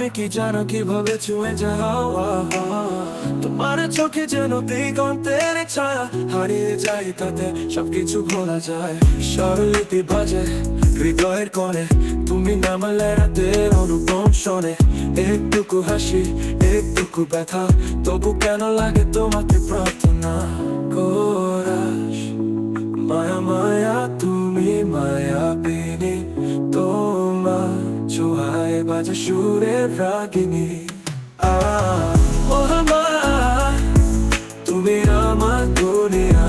তুমি কি জানো কিভাবে ছুঁয়ে যাওয়া, তোমার চোখে যেন দিগন্তের ছায়া, হারিয়ে যায় তাতে সবকিছু ভোলা যায়। স্বরলিপি বাজে হৃদয়ের কোণে, তুমি নামালে রাতের অনুপম শোনে। একটুকু হাসি একটুকু ব্যথা, তবু কেন লাগে তোমাকে প্রার্থনা কোরাস। মায়া মায়া তুমি মায়াবিনী, তোমার ছোঁয়ায় বাজে সুরের রাগিনী। ও আমার, তুমি আমার দুনিয়া,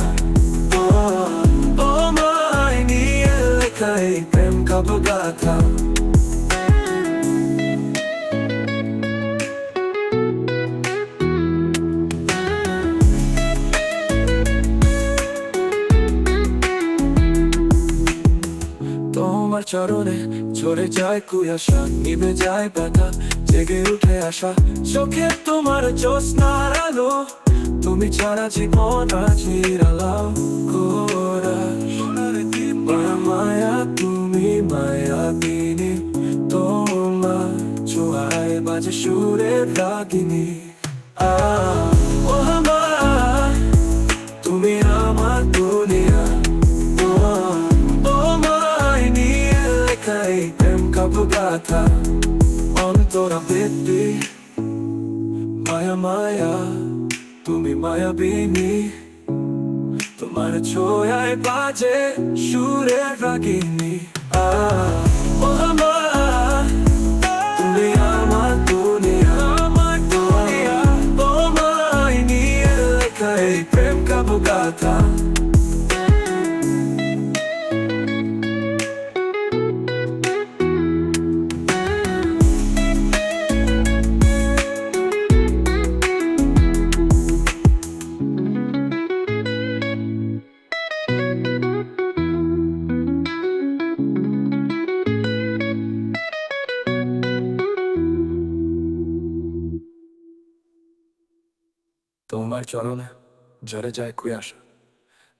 ও মায় নিয়ে লেখা এই প্রেম কাব্যগাথা। তোমার চরণে ঝরে যায় কুয়াশা, নিভে যায় ব্যথা, জেগে উঠে আসা। চোখে তোমার জ্যোৎস্নার আলো, তুমি ছাড়া জীবন আজ নিরালাও। মায়া মায়া তুমি মায়াবিনী, তোমার ছোঁয়ায় বাজে সুরের রাগিনী। ও আমার, তুমি আমার দুনিয়া, এই প্রেম কাব্যগাথা। অন্তরা বৃত্তি মায়া মায়া তুমি মায়াবিনী, তোমার ছোঁয়ায় বাজে সুরের রাগিনী। ও আমার, তুমি আমার দুনিয়া, আমার দুনিয়া, তোমায় নিয়ে লেখা এই প্রেম কাব্যগাথা। তোমার চরণে ঝরে যায় কুয়াশা,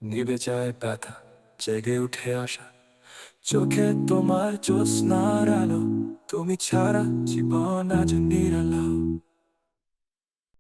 নিভে যায় ব্যথা, জেগে উঠে আসা। চোখে তোমার জ্যোৎস্নার আলো, তুমি ছাড়া জীবন আজ নিরালা।